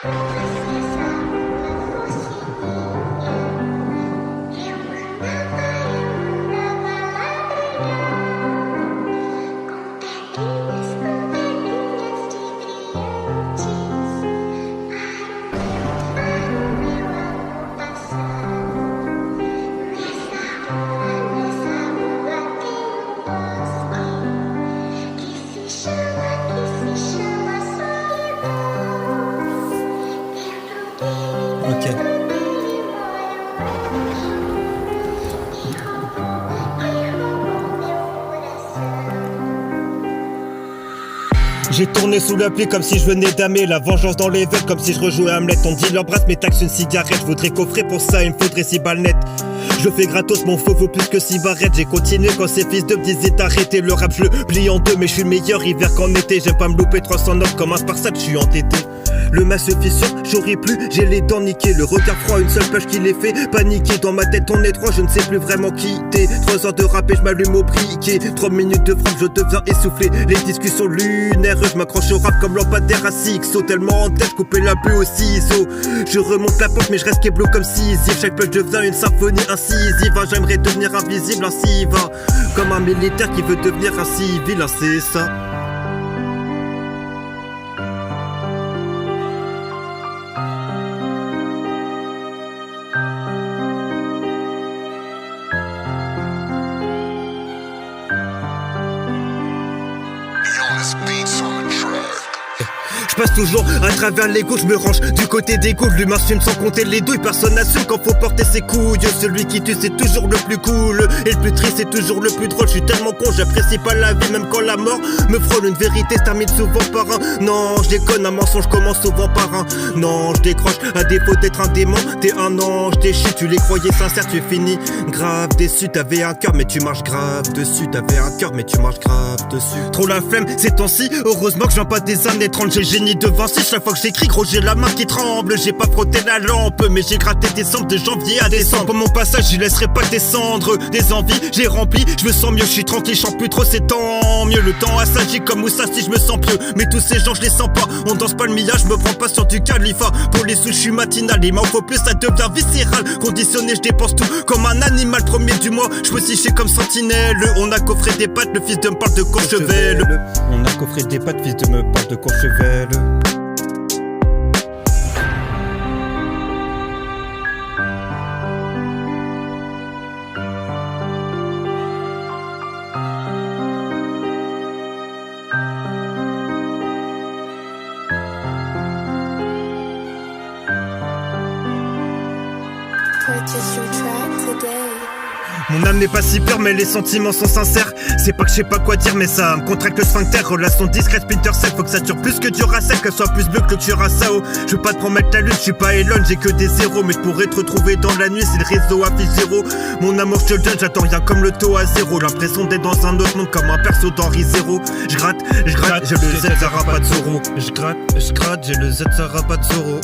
Ok. J'ai tourné sous la pluie comme si je venais d'aimer. La vengeance dans les veines comme si je rejouais Hamlet. On dit leur brasse mais taxe une cigarette. Je voudrais coffrer pour ça, il me faudrait 6 balles nettes. Je fais gratos, mon feu vaut plus que 6 barrettes. J'ai continué quand ces fils de me disaient d'arrêter. Le rap je le plie en deux mais je suis meilleur hiver qu'en été. J'aime pas me louper 309 comme un Sparsat, je suis entêté. Le masque se fissure, j'aurais plus, j'ai les dents niquées. Le regard froid, une seule page qui les fait paniquer. Dans ma tête on est trois, je ne sais plus vraiment qui t'es. 3 heures de rap et je m'allume au briquet. 3 minutes de frappe, je deviens essoufflé. Les discussions lunaires, je m'accroche au rap comme lampadaire à Sixo. Tellement en tête, couper la pluie au ciseau. Je remonte la porte mais je reste keblo comme Sisyphe. Chaque page devient une symphonie incisive. J'aimerais devenir invisible, ainsi va. Comme un militaire qui veut devenir un civil, c'est ça. Je passe toujours à travers l'ego, je me range du côté des coups. L'humain se filme sans compter les douilles, personne n'assume quand faut porter ses couilles. Celui qui tue c'est toujours le plus cool, et le plus triste c'est toujours le plus drôle. Je suis tellement con, j'apprécie pas la vie même quand la mort me frôle. Une vérité se termine souvent par un non, je déconne, un mensonge commence souvent par un non, je décroche, à défaut d'être un démon. T'es un ange déchu, tu les croyais sincères, tu finis grave déçu. T'avais un cœur mais tu marches grave dessus. T'avais un cœur mais tu marches grave dessus. Trop la flemme ces temps-ci, heureusement que je viens pas des années 30. J'ai génie de Vinci, chaque fois que j'écris, gros j'ai la main qui tremble. J'ai pas frotté la lampe, mais j'ai gratté des cendres de janvier à décembre. Pour mon passage, j'y laisserai pas descendre. Des envies, j'ai rempli, je me sens mieux, je suis tranquille, je chante plus trop, c'est tant mieux. Le temps assagit comme Moussa si je me sens pieux. Mais tous ces gens, je les sens pas. On danse pas le millage, je me prends pas sur du califat. Pour les sous, je suis matinal, il m'en faut plus, ça devient viscéral. Conditionné, je dépense tout comme un animal. Premier du mois, je me suis comme sentinelle. On a coffré des pattes, le fils de me parle de Courchevel. On a coffré des pattes, fils de me parle de Courchevel. Purchase your track today. Mon âme n'est pas si pure mais les sentiments sont sincères. C'est pas que je sais pas quoi dire mais ça me contracte le sphincter. Relation discrète, Splinter Cell, faut que ça dure plus que du Racel. Qu'elle soit plus bleue que le Curaçao. Je veux pas te promettre la lune, je suis pas Elon, j'ai que des zéros. Mais je pourrais te retrouver dans la nuit si le réseau affiche zéro. Mon amour je te le donne, j'attends rien comme le taux à zéro. L'impression d'être dans un autre monde comme un perso d'Henri Zéro. Je gratte, j'ai le Z, ça rabat de Zoro. Je gratte, j'ai le Z, ça rabat de Zoro.